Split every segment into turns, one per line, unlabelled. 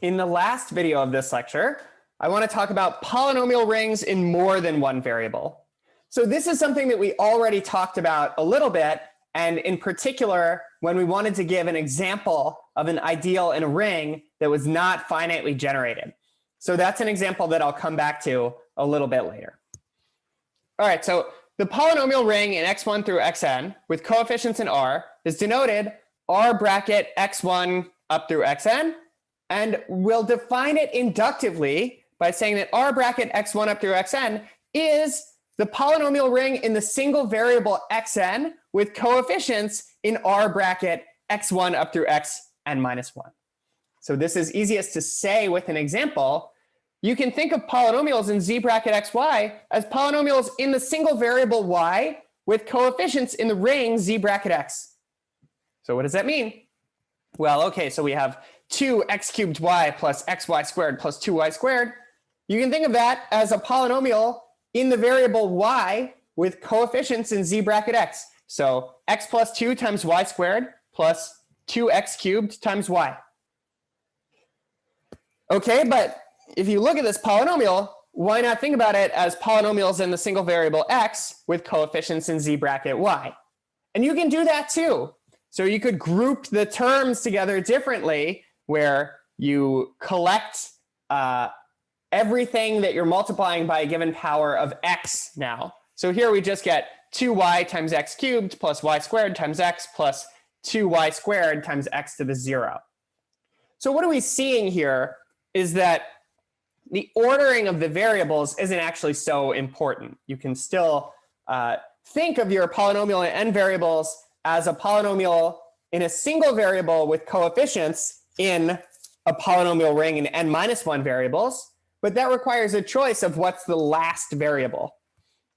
In the last video of this lecture, I want to talk about polynomial rings in more than one variable. So this is something that we already talked about a little bit, and in particular, when we wanted to give an example of an ideal in a ring that was not finitely generated. So that's an example that I'll come back to a little bit later. All right, so the polynomial ring in x1 through xn with coefficients in R is denoted R bracket x1 up through xn, and we'll define it inductively by saying that R bracket x1 up through xn is the polynomial ring in the single variable xn with coefficients in R bracket x1 up through xn minus 1. So this is easiest to say with an example. You can think of polynomials in z bracket xy as polynomials in the single variable y with coefficients in the ring z bracket x. So what does that mean? Well, okay, so we have 2x cubed y plus xy squared plus 2y squared. You can think of that as a polynomial in the variable y with coefficients in z bracket x. So x plus 2 times y squared plus 2x cubed times y. Okay, but if you look at this polynomial, why not think about it as polynomials in the single variable x with coefficients in z bracket y? And you can do that too. So you could group the terms together differently, where you collect everything that you're multiplying by a given power of x now. So here we just get 2y times x cubed plus y squared times x plus 2y squared times x to the 0. So what are we seeing here is that the ordering of the variables isn't actually so important. You can still think of your polynomial in n variables as a polynomial in a single variable with coefficients in a polynomial ring in n minus 1 variables, but that requires a choice of what's the last variable.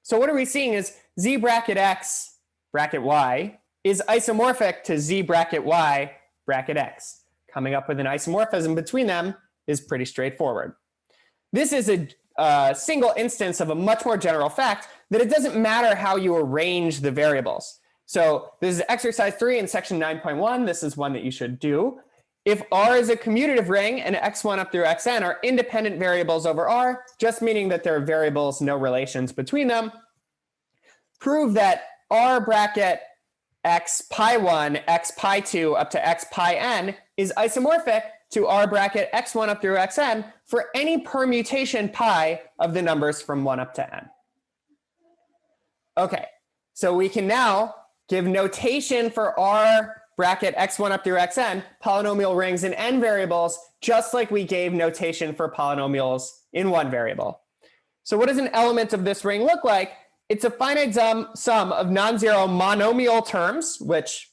So what are we seeing is z bracket x bracket y is isomorphic to z bracket y bracket x. Coming up with an isomorphism between them is pretty straightforward. This is a single instance of a much more general fact that it doesn't matter how you arrange the variables. So this is exercise 3 in section 9.1. This is one that you should do. If R is a commutative ring and x1 up through xn are independent variables over R, just meaning that there are variables, no relations between them, prove that R bracket x pi 1, x pi 2 up to x pi n is isomorphic to R bracket x1 up through xn for any permutation pi of the numbers from 1 up to n. Okay, so we can now give notation for R bracket x1 up through xn polynomial rings in n variables, just like we gave notation for polynomials in one variable. So what does an element of this ring look like? It's a finite sum of non-zero monomial terms, which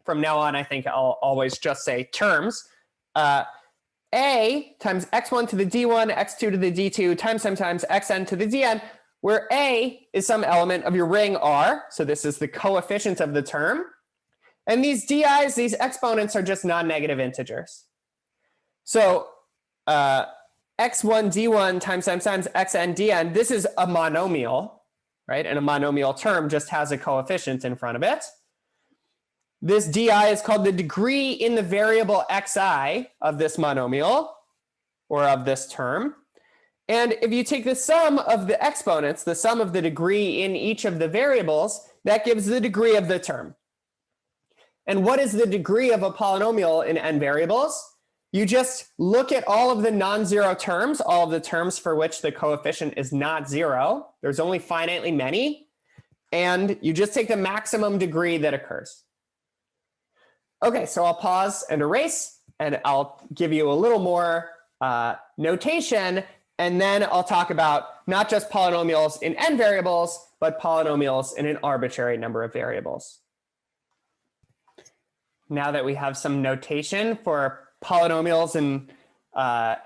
from now on I think I'll always just say terms. A times x1 to the d1, x2 to the d2 times xn to the dn, where A is some element of your ring R. So this is the coefficient of the term. And these di's, these exponents, are just non-negative integers. So x1 d1 times xn dn, this is a monomial, right? And a monomial term just has a coefficient in front of it. This di is called the degree in the variable xi of this monomial, or of this term. And if you take the sum of the exponents, the sum of the degree in each of the variables, that gives the degree of the term. And what is the degree of a polynomial in n variables? You just look at all of the non-zero terms, all of the terms for which the coefficient is not 0. There's only finitely many. And you just take the maximum degree that occurs. Okay, so I'll pause and erase, and I'll give you a little more notation. And then I'll talk about not just polynomials in n variables, but polynomials in an arbitrary number of variables. Now that we have some notation for polynomials in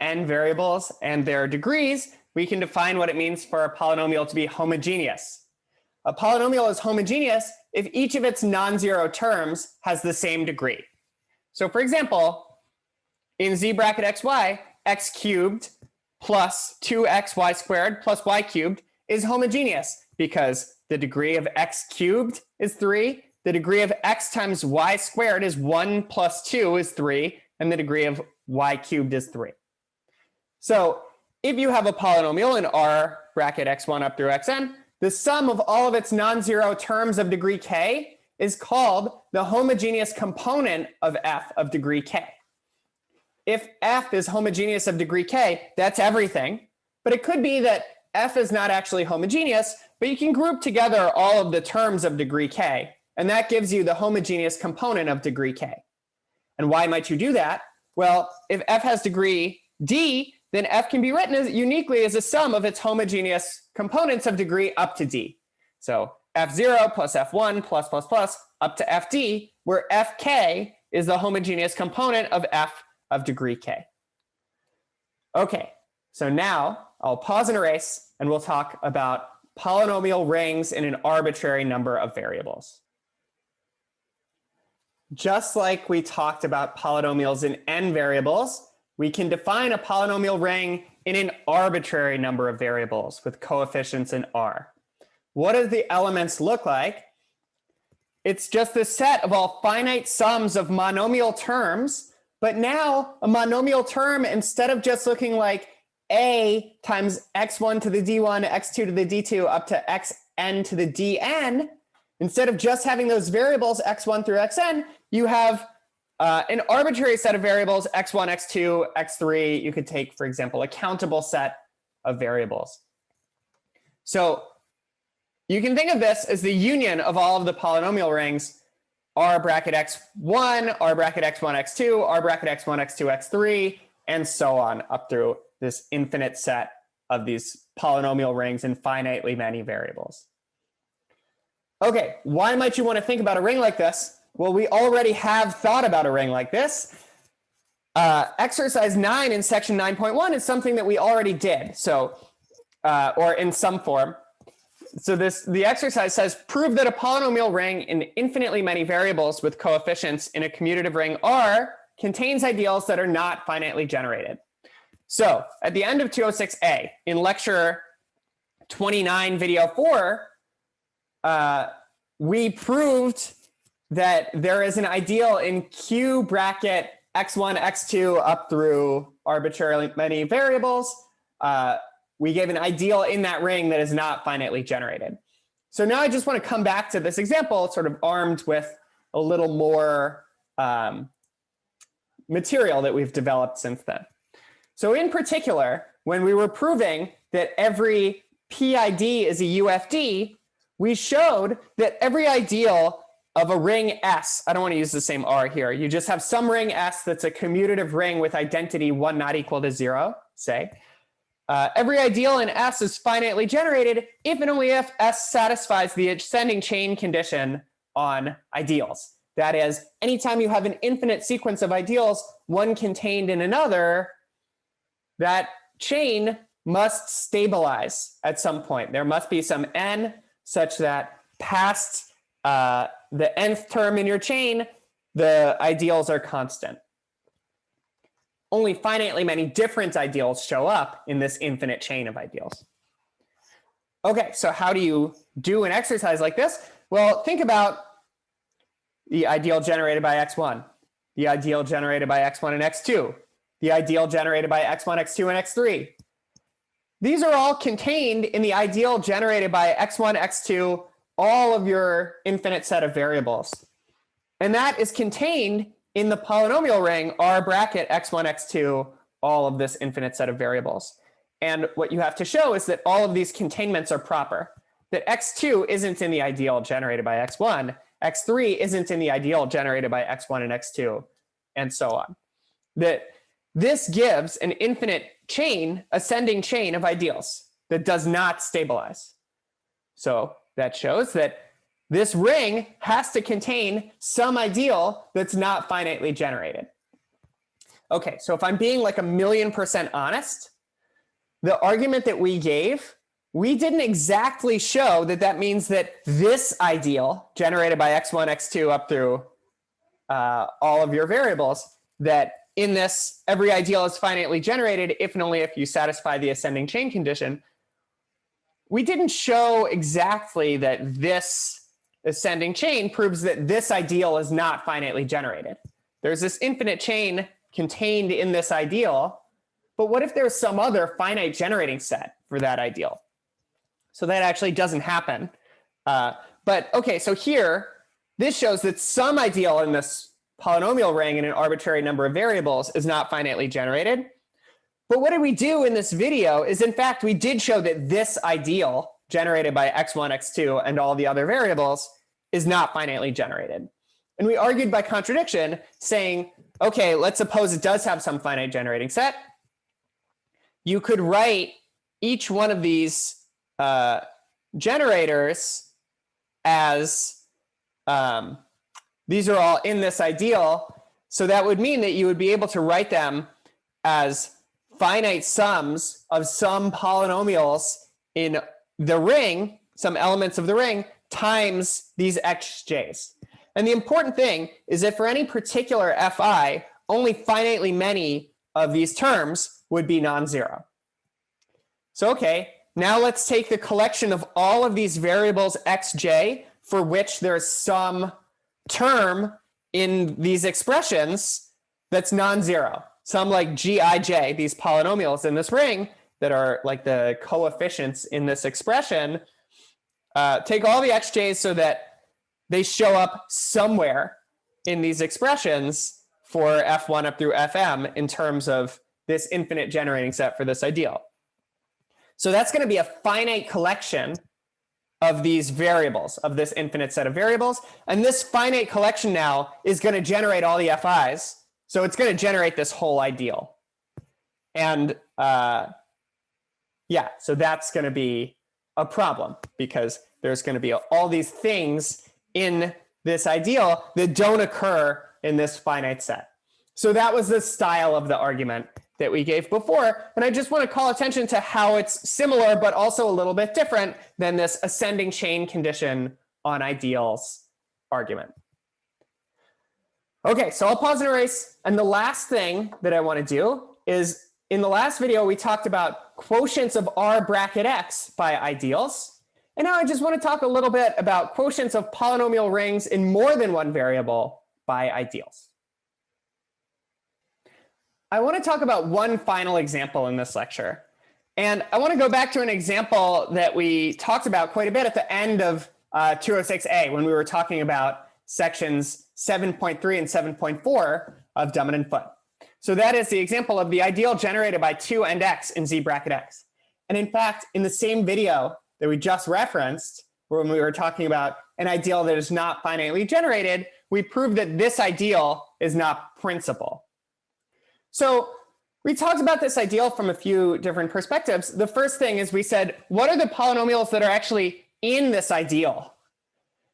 n variables and their degrees, we can define what it means for a polynomial to be homogeneous. A polynomial is homogeneous if each of its non-zero terms has the same degree. So for example, in z bracket xy, x cubed plus 2xy squared plus y cubed is homogeneous because the degree of x cubed is 3, the degree of x times y squared is 1 plus 2 is 3, and the degree of y cubed is 3. So if you have a polynomial in R bracket x1 up through xn, the sum of all of its non-zero terms of degree k is called the homogeneous component of f of degree k. If f is homogeneous of degree k, that's everything. But it could be that f is not actually homogeneous, but you can group together all of the terms of degree k, and that gives you the homogeneous component of degree k. And why might you do that? Well, if f has degree d, then f can be written as uniquely as a sum of its homogeneous components of degree up to d. So f0 plus f1 plus plus plus up to fd, where fk is the homogeneous component of f of degree k. Okay, so now I'll pause and erase, and we'll talk about polynomial rings in an arbitrary number of variables. Just like we talked about polynomials in n variables, we can define a polynomial ring in an arbitrary number of variables with coefficients in R. What do the elements look like? It's just the set of all finite sums of monomial terms, but now a monomial term, instead of just looking like a times x1 to the d1, x2 to the d2 up to xn to the dn, instead of just having those variables x1 through xn, you have an arbitrary set of variables x1, x2, x3. You could take, for example, a countable set of variables. So you can think of this as the union of all of the polynomial rings R bracket x1, R bracket x1, x2, R bracket x1, x2, x3, and so on up through this infinite set of these polynomial rings in finitely many variables. Okay, why might you want to think about a ring like this? Well, we already have thought about a ring like this. Exercise 9 in section 9.1 is something that we already did, so or in some form. So the exercise says, prove that a polynomial ring in infinitely many variables with coefficients in a commutative ring R contains ideals that are not finitely generated. So at the end of 206A, in lecture 29, video 4, we proved that there is an ideal in Q bracket x1, x2 up through arbitrarily many variables. We gave an ideal in that ring that is not finitely generated. So now I just want to come back to this example sort of armed with a little more material that we've developed since then. So in particular, when we were proving that every PID is a UFD, we showed that every ideal of a ring S, I don't want to use the same R here, you just have some ring S that's a commutative ring with identity 1 not equal to 0, say. Every ideal in S is finitely generated if and only if S satisfies the ascending chain condition on ideals. That is, anytime you have an infinite sequence of ideals, one contained in another, that chain must stabilize at some point. There must be some n such that past the nth term in your chain, the ideals are constant. Only finitely many different ideals show up in this infinite chain of ideals. Okay, so how do you do an exercise like this? Well, think about the ideal generated by x1, the ideal generated by x1 and x2, the ideal generated by x1, x2, and x3. These are all contained in the ideal generated by x1, x2, all of your infinite set of variables. And that is contained in the polynomial ring R bracket x1, x2, all of this infinite set of variables. And what you have to show is that all of these containments are proper, that x2 isn't in the ideal generated by x1, x3 isn't in the ideal generated by x1 and x2, and so on. That this gives an infinite chain, ascending chain of ideals that does not stabilize. So that shows that this ring has to contain some ideal that's not finitely generated. Okay, so if I'm being like 1,000,000% honest, the argument that we gave, we didn't exactly show that that means that this ideal generated by x1, x2 up through all of your variables, that in this every ideal is finitely generated if and only if you satisfy the ascending chain condition. We didn't show exactly that this ascending chain proves that this ideal is not finitely generated. There's this infinite chain contained in this ideal. But what if there's some other finite generating set for that ideal? So that actually doesn't happen. But OK, so here, this shows that some ideal in this polynomial ring in an arbitrary number of variables is not finitely generated. But what did we do in this video is, in fact, we did show that this ideal generated by x1, x2, and all the other variables is not finitely generated. And we argued by contradiction, saying, OK, let's suppose it does have some finite generating set. You could write each one of these generators as these are all in this ideal. So that would mean that you would be able to write them as finite sums of some polynomials in the ring, some elements of the ring, times these xj's. And the important thing is that for any particular fi, only finitely many of these terms would be non-zero. So OK, now let's take the collection of all of these variables xj for which there's some term in these expressions that's non-zero. Some like gij, these polynomials in this ring that are like the coefficients in this expression, take all the xj's so that they show up somewhere in these expressions for f1 up through fm in terms of this infinite generating set for this ideal. So that's going to be a finite collection of these variables, of this infinite set of variables. And this finite collection now is going to generate all the fi's. So it's going to generate this whole ideal. And yeah, so that's going to be a problem because there's going to be all these things in this ideal that don't occur in this finite set. So that was the style of the argument that we gave before. And I just want to call attention to how it's similar, but also a little bit different than this ascending chain condition on ideals argument. OK, so I'll pause and erase. And the last thing that I want to do is, in the last video, we talked about quotients of R bracket x by ideals. And now I just want to talk a little bit about quotients of polynomial rings in more than one variable by ideals. I want to talk about one final example in this lecture. And I want to go back to an example that we talked about quite a bit at the end of 206A when we were talking about sections 7.3 and 7.4 of Dummett and Foote. So that is the example of the ideal generated by 2 and x in z bracket x. And in fact, in the same video that we just referenced, when we were talking about an ideal that is not finitely generated, we proved that this ideal is not principal. So we talked about this ideal from a few different perspectives. The first thing is we said, what are the polynomials that are actually in this ideal?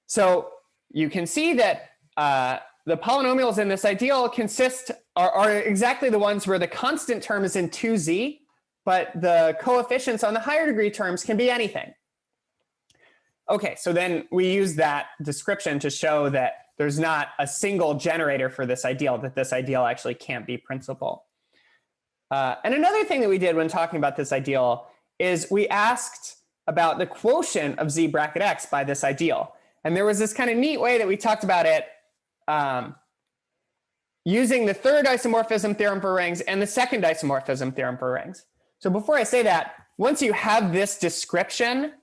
So you can see that the polynomials in this ideal are exactly the ones where the constant term is in 2z, but the coefficients on the higher degree terms can be anything. OK, so then we use that description to show that there's not a single generator for this ideal, that this ideal actually can't be principal. And another thing that we did when talking about this ideal is we asked about the quotient of z bracket x by this ideal. And there was this kind of neat way that we talked about it using the third isomorphism theorem for rings and the second isomorphism theorem for rings. So before I say that, once you have this description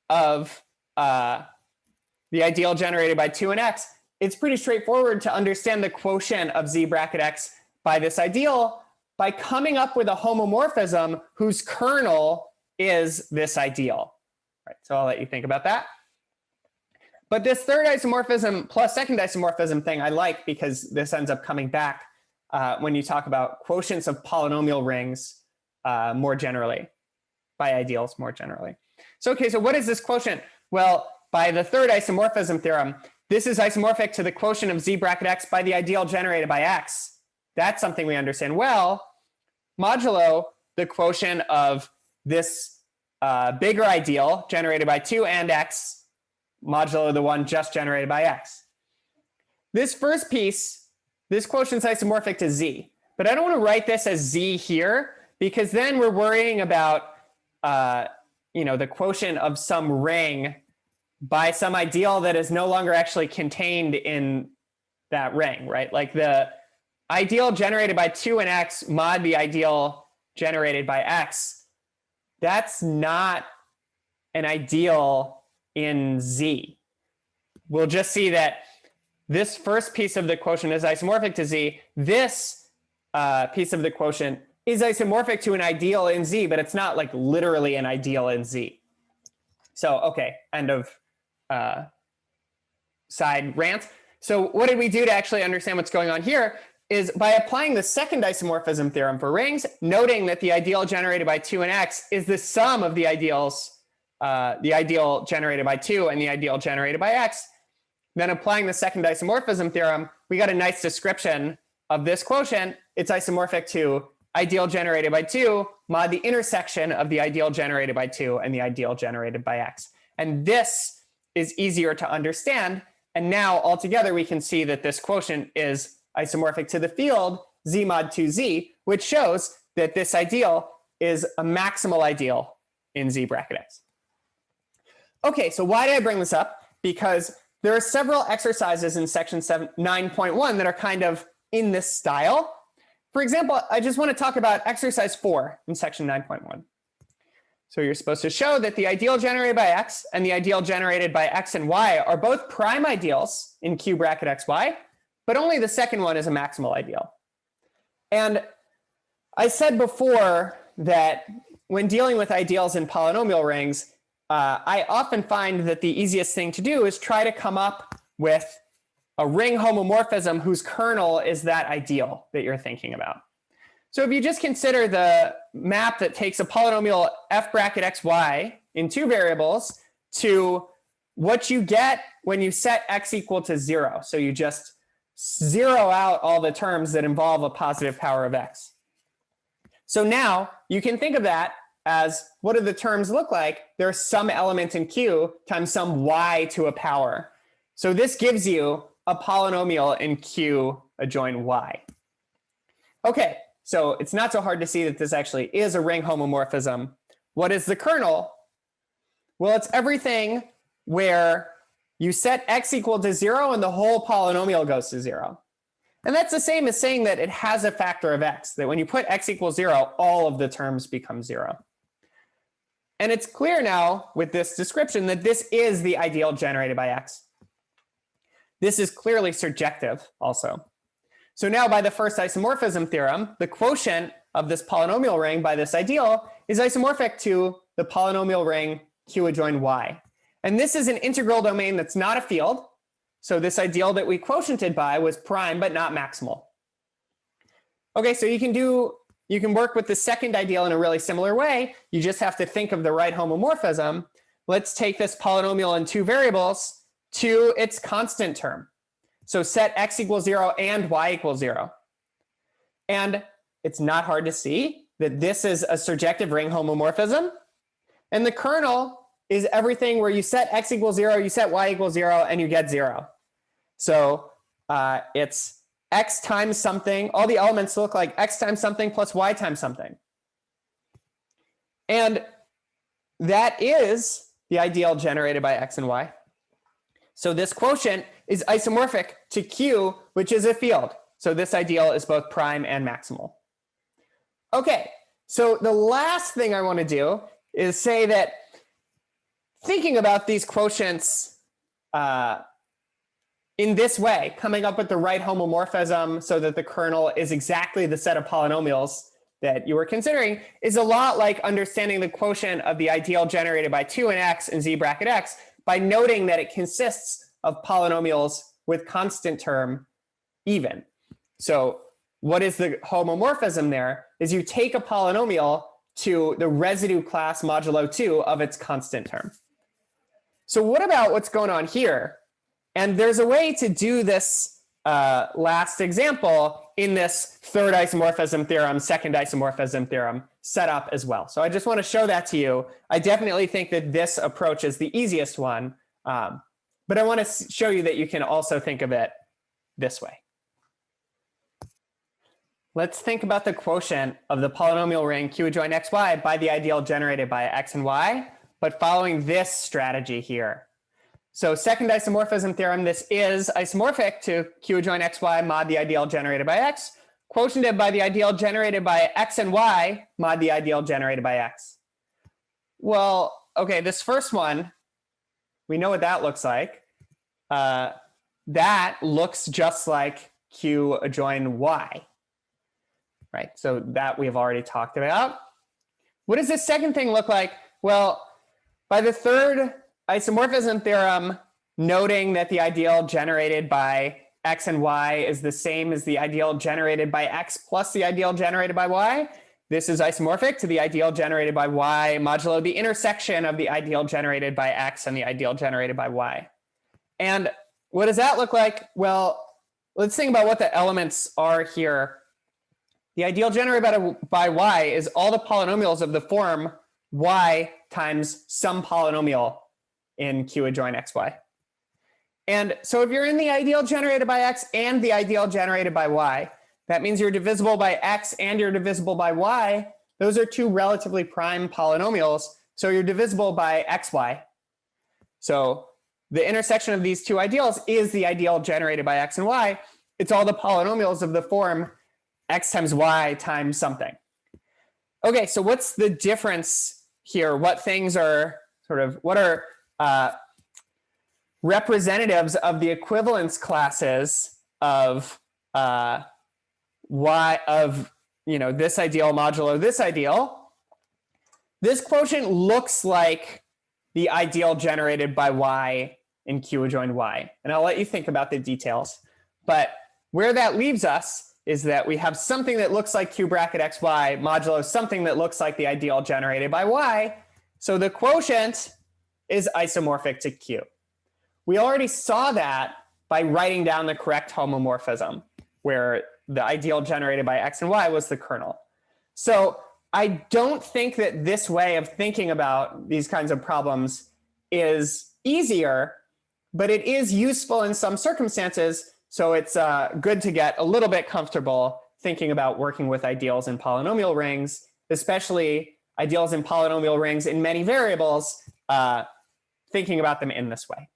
of the ideal generated by 2 and x, it's pretty straightforward to understand the quotient of z bracket x by this ideal by coming up with a homomorphism whose kernel is this ideal. Right, so I'll let you think about that. But this third isomorphism plus second isomorphism thing I like because this ends up coming back when you talk about quotients of polynomial rings more generally, by ideals more generally. So OK, so what is this quotient? Well, by the third isomorphism theorem, this is isomorphic to the quotient of z bracket x by the ideal generated by x. That's something we understand well, modulo the quotient of this bigger ideal generated by 2 and x, modulo the one just generated by x. This first piece, this quotient is isomorphic to z. But I don't want to write this as z here, because then we're worrying about the quotient of some ring by some ideal that is no longer actually contained in that ring, right? Like ideal generated by 2 and x mod the ideal generated by x, that's not an ideal in Z. We'll just see that this first piece of the quotient is isomorphic to Z. This piece of the quotient is isomorphic to an ideal in Z, but it's not like literally an ideal in Z. So, okay, end of side rant. So what did we do to actually understand what's going on here is by applying the second isomorphism theorem for rings, noting that the ideal generated by 2 and x is the sum of the ideals, the ideal generated by 2 and the ideal generated by x. Then applying the second isomorphism theorem, we got a nice description of this quotient. It's isomorphic to ideal generated by 2 mod the intersection of the ideal generated by 2 and the ideal generated by x. And this is easier to understand. And now altogether, we can see that this quotient is isomorphic to the field Z mod 2Z, which shows that this ideal is a maximal ideal in Z bracket x. Okay, so why did I bring this up? Because there are several exercises in section 9.1 that are kind of in this style. For example, I just want to talk about exercise 4 in section 9.1. So you're supposed to show that the ideal generated by x and the ideal generated by x and y are both prime ideals in Q bracket xy, but only the second one is a maximal ideal. And I said before that when dealing with ideals in polynomial rings, I often find that the easiest thing to do is try to come up with a ring homomorphism whose kernel is that ideal that you're thinking about. So if you just consider the map that takes a polynomial f bracket xy in 2 variables to what you get when you set x equal to 0. So you just zero out all the terms that involve a positive power of x. So now you can think of that as, what do the terms look like? There's some element in Q times some y to a power. So this gives you a polynomial in Q adjoin y. Okay, so it's not so hard to see that this actually is a ring homomorphism. What is the kernel? Well, it's everything where you set x equal to 0 and the whole polynomial goes to 0. And that's the same as saying that it has a factor of x, that when you put x equals 0, all of the terms become 0. And it's clear now with this description that this is the ideal generated by x. This is clearly surjective also. So now by the first isomorphism theorem, the quotient of this polynomial ring by this ideal is isomorphic to the polynomial ring Q adjoin y. And this is an integral domain that's not a field. So this ideal that we quotiented by was prime but not maximal. Okay, so you can work with the second ideal in a really similar way. You just have to think of the right homomorphism. Let's take this polynomial in 2 variables to its constant term. So set x equals 0 and y equals 0. And it's not hard to see that this is a surjective ring homomorphism. And the kernel is everything where you set x equals 0, you set y equals 0, and you get 0. So it's x times something. All the elements look like x times something plus y times something. And that is the ideal generated by x and y. So this quotient is isomorphic to Q, which is a field. So this ideal is both prime and maximal. Okay, so the last thing I want to do is say that thinking about these quotients in this way, coming up with the right homomorphism so that the kernel is exactly the set of polynomials that you were considering, is a lot like understanding the quotient of the ideal generated by 2 and x in Z bracket x by noting that it consists of polynomials with constant term even. So what is the homomorphism there is you take a polynomial to the residue class modulo 2 of its constant term. So what about what's going on here? And there's a way to do this last example in this third isomorphism theorem, second isomorphism theorem setup as well. So I just want to show that to you. I definitely think that this approach is the easiest one. But I want to show you that you can also think of it this way. Let's think about the quotient of the polynomial ring Q adjoin xy by the ideal generated by x and y, but following this strategy here. So second isomorphism theorem, this is isomorphic to Q adjoin xy mod the ideal generated by x, quotiented by the ideal generated by x and y mod the ideal generated by x. Well, okay, this first one, we know what that looks like. That looks just like Q adjoin y, right? So that we've already talked about. What does this second thing look like? Well, by the third isomorphism theorem, noting that the ideal generated by x and y is the same as the ideal generated by x plus the ideal generated by y, this is isomorphic to the ideal generated by y modulo the intersection of the ideal generated by x and the ideal generated by y. And what does that look like? Well, let's think about what the elements are here. The ideal generated by y is all the polynomials of the form y times some polynomial in Q adjoin xy. And so if you're in the ideal generated by x and the ideal generated by y, that means you're divisible by x and you're divisible by y. Those are two relatively prime polynomials, so you're divisible by xy. So the intersection of these two ideals is the ideal generated by x and y. It's all the polynomials of the form x times y times something. Okay, so what's the difference here? What things are what are representatives of the equivalence classes of y of this ideal modulo this ideal? This quotient looks like the ideal generated by y in Q adjoin y, and I'll let you think about the details. But where that leaves us is that we have something that looks like Q bracket xy modulo something that looks like the ideal generated by y. So the quotient is isomorphic to Q. We already saw that by writing down the correct homomorphism, where the ideal generated by x and y was the kernel. So I don't think that this way of thinking about these kinds of problems is easier, but it is useful in some circumstances. So it's good to get a little bit comfortable thinking about working with ideals in polynomial rings, especially ideals in polynomial rings in many variables, thinking about them in this way.